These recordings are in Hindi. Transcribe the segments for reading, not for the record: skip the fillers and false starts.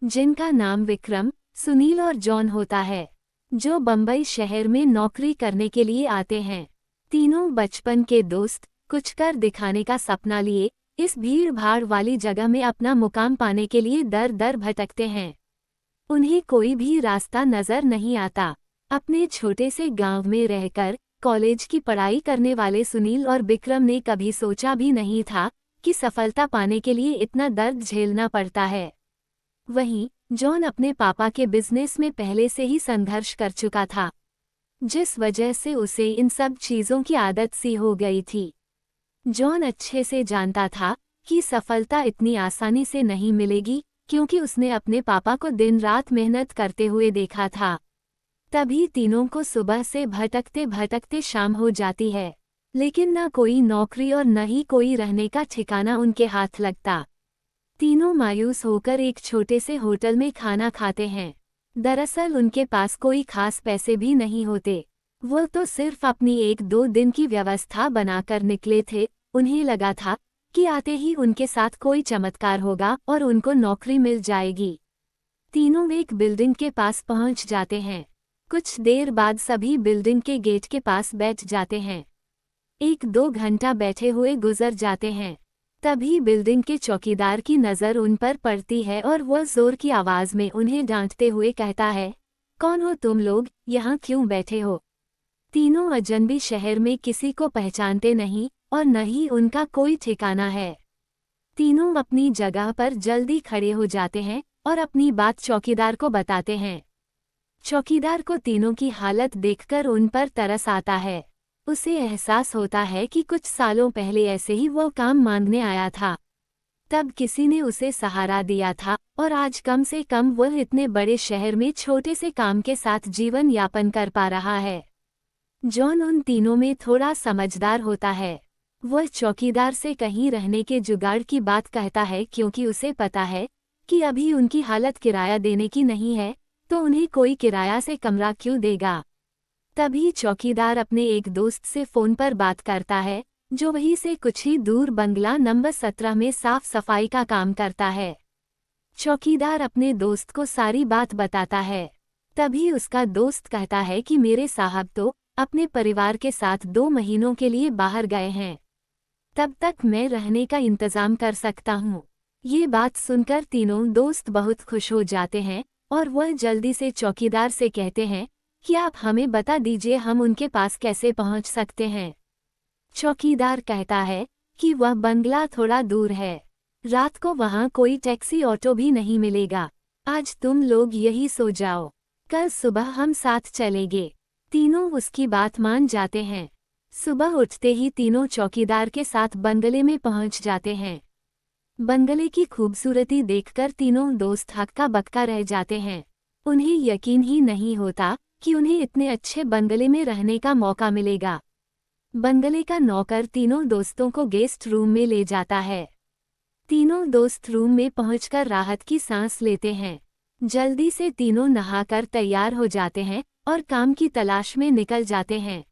जिनका नाम विक्रम, सुनील और जॉन होता है, जो बम्बई शहर में नौकरी करने के लिए आते हैं। तीनों बचपन के दोस्त कुछ कर दिखाने का सपना लिए इस भीड़-भाड़ वाली जगह में अपना मुकाम पाने के लिए दर दर भटकते हैं। उन्हें कोई भी रास्ता नजर नहीं आता। अपने छोटे से गांव में रहकर कॉलेज की पढ़ाई करने वाले सुनील और विक्रम ने कभी सोचा भी नहीं था कि सफलता पाने के लिए इतना दर्द झेलना पड़ता है। वहीं जॉन अपने पापा के बिजनेस में पहले से ही संघर्ष कर चुका था, जिस वजह से उसे इन सब चीजों की आदत सी हो गई थी। जॉन अच्छे से जानता था कि सफलता इतनी आसानी से नहीं मिलेगी, क्योंकि उसने अपने पापा को दिन रात मेहनत करते हुए देखा था। तभी तीनों को सुबह से भटकते भटकते शाम हो जाती है, लेकिन न कोई नौकरी और न ही कोई रहने का ठिकाना उनके हाथ लगता। तीनों मायूस होकर एक छोटे से होटल में खाना खाते हैं। दरअसल उनके पास कोई खास पैसे भी नहीं होते। वो तो सिर्फ अपनी 1-2 दिन की व्यवस्था बनाकर निकले थे। उन्हें लगा था कि आते ही उनके साथ कोई चमत्कार होगा और उनको नौकरी मिल जाएगी। तीनों एक बिल्डिंग के पास पहुंच जाते हैं। कुछ देर बाद सभी बिल्डिंग के गेट के पास बैठ जाते हैं। 1-2 घंटा बैठे हुए गुजर जाते हैं। तभी बिल्डिंग के चौकीदार की नज़र उन पर पड़ती है और वह जोर की आवाज में उन्हें डांटते हुए कहता है, कौन हो तुम लोग, यहाँ क्यों बैठे हो? तीनों अजनबी शहर में किसी को पहचानते नहीं और न ही उनका कोई ठिकाना है। तीनों अपनी जगह पर जल्दी खड़े हो जाते हैं और अपनी बात चौकीदार को बताते हैं। चौकीदार को तीनों की हालत देखकर उन पर तरस आता है। उसे एहसास होता है कि कुछ सालों पहले ऐसे ही वो काम मांगने आया था। तब किसी ने उसे सहारा दिया था और आज कम से कम वह इतने बड़े शहर में छोटे से काम के साथ जीवन यापन कर पा रहा है। जॉन उन तीनों में थोड़ा समझदार होता है। वह चौकीदार से कहीं रहने के जुगाड़ की बात कहता है, क्योंकि उसे पता है कि अभी उनकी हालत किराया देने की नहीं है, तो उन्हें कोई किराया से कमरा क्यों देगा। तभी चौकीदार अपने एक दोस्त से फोन पर बात करता है, जो वहीं से कुछ ही दूर बंगला नंबर 17 में साफ सफाई का काम करता है। चौकीदार अपने दोस्त को सारी बात बताता है। तभी उसका दोस्त कहता है कि मेरे साहब तो अपने परिवार के साथ 2 महीनों के लिए बाहर गए हैं, तब तक मैं रहने का इंतजाम कर सकता हूँ। ये बात सुनकर तीनों दोस्त बहुत खुश हो जाते हैं और वह जल्दी से चौकीदार से कहते हैं कि आप हमें बता दीजिए हम उनके पास कैसे पहुंच सकते हैं। चौकीदार कहता है कि वह बंगला थोड़ा दूर है, रात को वहां कोई टैक्सी ऑटो भी नहीं मिलेगा। आज तुम लोग यही सो जाओ, कल सुबह हम साथ चलेंगे। तीनों उसकी बात मान जाते हैं। सुबह उठते ही तीनों चौकीदार के साथ बंगले में पहुंच जाते हैं। बंगले की खूबसूरती देखकर तीनों दोस्त हक्का बक्का रह जाते हैं। उन्हें यकीन ही नहीं होता कि उन्हें इतने अच्छे बंगले में रहने का मौका मिलेगा। बंगले का नौकर तीनों दोस्तों को गेस्ट रूम में ले जाता है। तीनों दोस्त रूम में पहुंचकर राहत की सांस लेते हैं। जल्दी से तीनों नहाकर तैयार हो जाते हैं और काम की तलाश में निकल जाते हैं।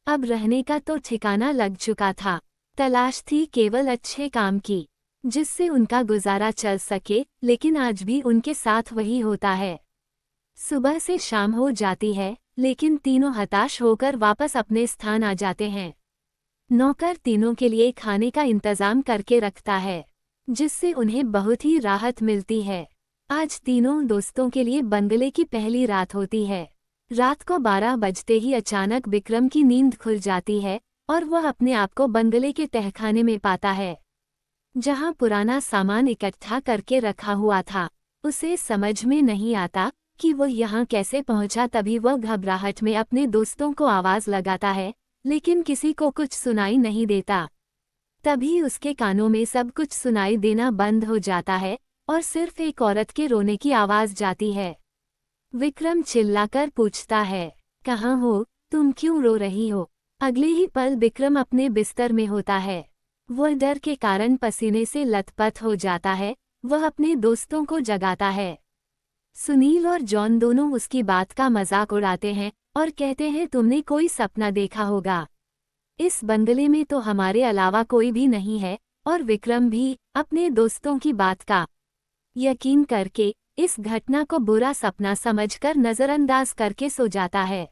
अब रहने का तो ठिकाना लग चुका था, तलाश थी केवल अच्छे काम की, जिससे उनका गुजारा चल सके। लेकिन आज भी उनके साथ वही होता है। सुबह से शाम हो जाती है, लेकिन तीनों हताश होकर वापस अपने स्थान आ जाते हैं। नौकर तीनों के लिए खाने का इंतजाम करके रखता है, जिससे उन्हें बहुत ही राहत मिलती है। आज तीनों दोस्तों के लिए बंगले की पहली रात होती है। रात को 12 बजते ही अचानक विक्रम की नींद खुल जाती है और वह अपने आप को बंगले के तहखाने में पाता है, जहां पुराना सामान इकट्ठा करके रखा हुआ था। उसे समझ में नहीं आता कि वह यहाँ कैसे पहुंचा। तभी वह घबराहट में अपने दोस्तों को आवाज लगाता है, लेकिन किसी को कुछ सुनाई नहीं देता। तभी उसके कानों में सब कुछ सुनाई देना बंद हो जाता है और सिर्फ एक औरत के रोने की आवाज जाती है। विक्रम चिल्लाकर पूछता है, कहाँ हो, तुम क्यों रो रही हो? अगले ही पल विक्रम अपने बिस्तर में होता है। वह डर के कारण पसीने से लथपथ हो जाता है। वह अपने दोस्तों को जगाता है। सुनील और जॉन दोनों उसकी बात का मजाक उड़ाते हैं और कहते हैं, तुमने कोई सपना देखा होगा, इस बंगले में तो हमारे अलावा कोई भी नहीं है। और विक्रम भी अपने दोस्तों की बात का यकीन करके इस घटना को बुरा सपना समझकर नजरअंदाज करके सो जाता है।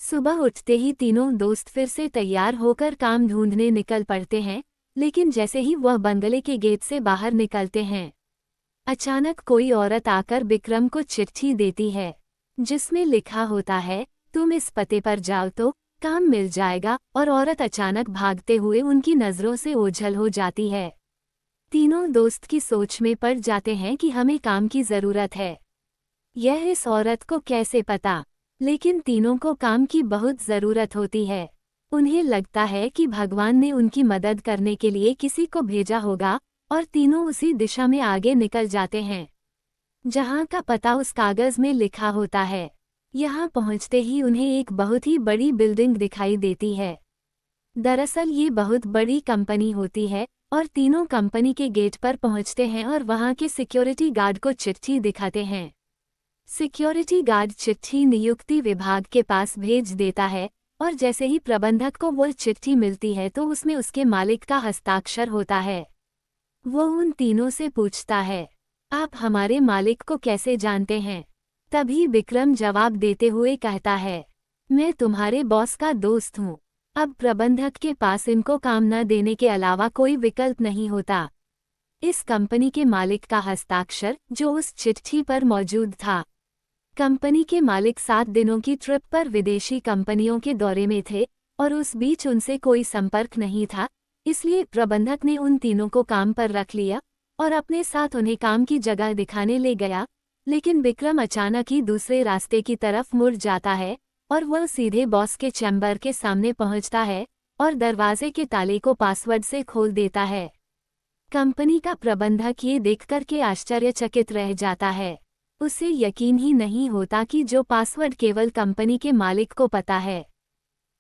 सुबह उठते ही तीनों दोस्त फिर से तैयार होकर काम ढूंढने निकल पड़ते हैं, लेकिन जैसे ही वह बंगले के गेट से बाहर निकलते हैं, अचानक कोई औरत आकर विक्रम को चिट्ठी देती है, जिसमें लिखा होता है, तुम इस पते पर जाओ तो काम मिल जाएगा। और औरत अचानक भागते हुए उनकी नजरों से ओझल हो जाती है। तीनों दोस्त की सोच में पड़ जाते हैं कि हमें काम की जरूरत है। यह इस औरत को कैसे पता, लेकिन तीनों को काम की बहुत जरूरत होती है। उन्हें लगता है कि भगवान ने उनकी मदद करने के लिए किसी को भेजा होगा, और तीनों उसी दिशा में आगे निकल जाते हैं जहां का पता उस कागज में लिखा होता है। यहां पहुंचते ही उन्हें एक बहुत ही बड़ी बिल्डिंग दिखाई देती है। दरअसल ये बहुत बड़ी कंपनी होती है, और तीनों कंपनी के गेट पर पहुंचते हैं और वहां के सिक्योरिटी गार्ड को चिट्ठी दिखाते हैं। सिक्योरिटी गार्ड चिट्ठी नियुक्ति विभाग के पास भेज देता है, और जैसे ही प्रबंधक को वो चिट्ठी मिलती है तो उसमें उसके मालिक का हस्ताक्षर होता है। वो उन तीनों से पूछता है, आप हमारे मालिक को कैसे जानते हैं? तभी विक्रम जवाब देते हुए कहता है, मैं तुम्हारे बॉस का दोस्त हूँ। अब प्रबंधक के पास इनको काम न देने के अलावा कोई विकल्प नहीं होता। इस कंपनी के मालिक का हस्ताक्षर जो उस चिट्ठी पर मौजूद था। कंपनी के मालिक 7 दिनों की ट्रिप पर विदेशी कंपनियों के दौरे में थे, और उस बीच उनसे कोई संपर्क नहीं था, इसलिए प्रबंधक ने उन तीनों को काम पर रख लिया और अपने साथ उन्हें काम की जगह दिखाने ले गया। लेकिन विक्रम अचानक ही दूसरे रास्ते की तरफ मुड़ जाता है, और वह सीधे बॉस के चैम्बर के सामने पहुंचता है और दरवाजे के ताले को पासवर्ड से खोल देता है। कंपनी का प्रबंधक ये देखकर के आश्चर्यचकित रह जाता है। उसे यकीन ही नहीं होता कि जो पासवर्ड केवल कंपनी के मालिक को पता है,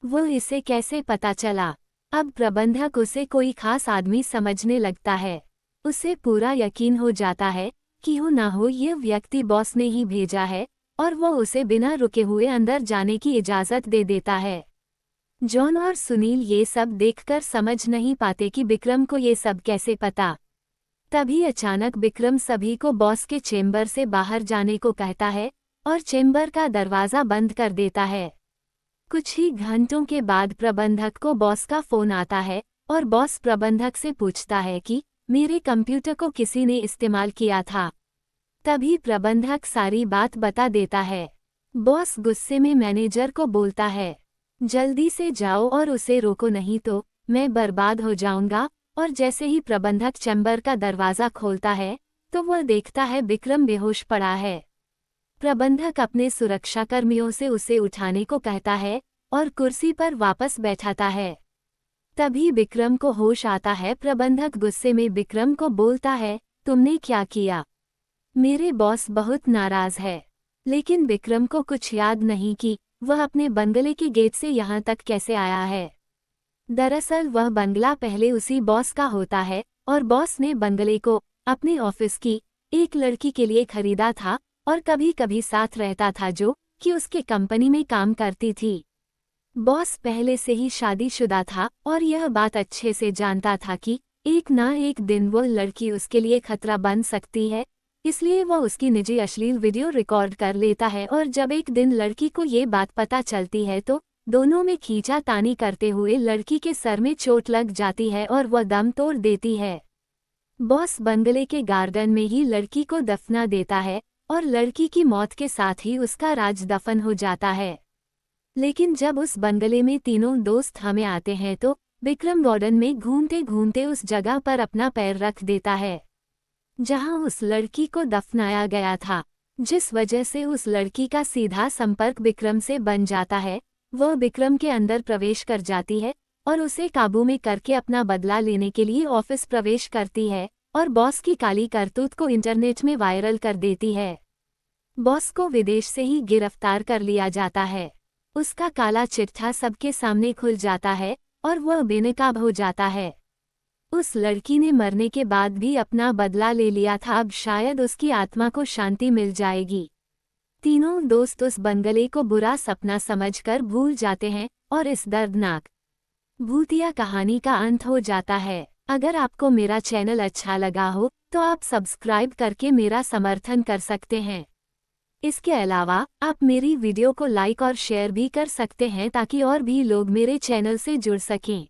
वो इसे कैसे पता चला। अब प्रबंधक उसे कोई खास आदमी समझने लगता है। उसे पूरा यकीन हो जाता है कि हो ना हो ये व्यक्ति बॉस ने ही भेजा है, और वो उसे बिना रुके हुए अंदर जाने की इजाज़त दे देता है। जॉन और सुनील ये सब देखकर समझ नहीं पाते कि विक्रम को ये सब कैसे पता। तभी अचानक विक्रम सभी को बॉस के चेंबर से बाहर जाने को कहता है और चेंबर का दरवाज़ा बंद कर देता है। कुछ ही घंटों के बाद प्रबंधक को बॉस का फ़ोन आता है, और बॉस प्रबंधक से पूछता है कि मेरे कंप्यूटर को किसी ने इस्तेमाल किया था। तभी प्रबंधक सारी बात बता देता है। बॉस गुस्से में मैनेजर को बोलता है, जल्दी से जाओ और उसे रोको, नहीं तो मैं बर्बाद हो जाऊंगा। और जैसे ही प्रबंधक चैम्बर का दरवाज़ा खोलता है तो वह देखता है विक्रम बेहोश पड़ा है। प्रबंधक अपने सुरक्षाकर्मियों से उसे उठाने को कहता है और कुर्सी पर वापस बैठाता है। तभी विक्रम को होश आता है। प्रबंधक गुस्से में विक्रम को बोलता है, तुमने क्या किया? मेरे बॉस बहुत नाराज है। लेकिन विक्रम को कुछ याद नहीं कि वह अपने बंगले के गेट से यहाँ तक कैसे आया है। दरअसल वह बंगला पहले उसी बॉस का होता है, और बॉस ने बंगले को अपने ऑफिस की एक लड़की के लिए खरीदा था, और कभी कभी साथ रहता था जो कि उसके कंपनी में काम करती थी। बॉस पहले से ही शादीशुदा था और यह बात अच्छे से जानता था कि एक ना एक दिन वो लड़की उसके लिए खतरा बन सकती है, इसलिए वह उसकी निजी अश्लील वीडियो रिकॉर्ड कर लेता है। और जब एक दिन लड़की को ये बात पता चलती है तो दोनों में खींचातानी करते हुए लड़की के सर में चोट लग जाती है और वह दम तोड़ देती है। बॉस बंगले के गार्डन में ही लड़की को दफना देता है, और लड़की की मौत के साथ ही उसका राज दफन हो जाता है। लेकिन जब उस बंगले में तीनों दोस्त हमें आते हैं तो विक्रम गार्डन में घूमते घूमते उस जगह पर अपना पैर रख देता है जहां उस लड़की को दफनाया गया था, जिस वजह से उस लड़की का सीधा संपर्क विक्रम से बन जाता है। वह विक्रम के अंदर प्रवेश कर जाती है और उसे काबू में करके अपना बदला लेने के लिए ऑफिस प्रवेश करती है, और बॉस की काली करतूत को इंटरनेट में वायरल कर देती है। बॉस को विदेश से ही गिरफ्तार कर लिया जाता है। उसका काला चिट्ठा सबके सामने खुल जाता है और वह बेनकाब हो जाता है। उस लड़की ने मरने के बाद भी अपना बदला ले लिया था, अब शायद उसकी आत्मा को शांति मिल जाएगी। तीनों दोस्त उस बंगले को बुरा सपना समझकर भूल जाते हैं और इस दर्दनाक भूतिया कहानी का अंत हो जाता है। अगर आपको मेरा चैनल अच्छा लगा हो तो आप सब्सक्राइब करके मेरा समर्थन कर सकते हैं। इसके अलावा आप मेरी वीडियो को लाइक और शेयर भी कर सकते हैं ताकि और भी लोग मेरे चैनल से जुड़ सकें।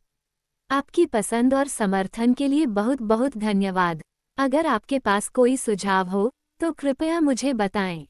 आपकी पसंद और समर्थन के लिए बहुत बहुत धन्यवाद। अगर आपके पास कोई सुझाव हो तो कृपया मुझे बताएं।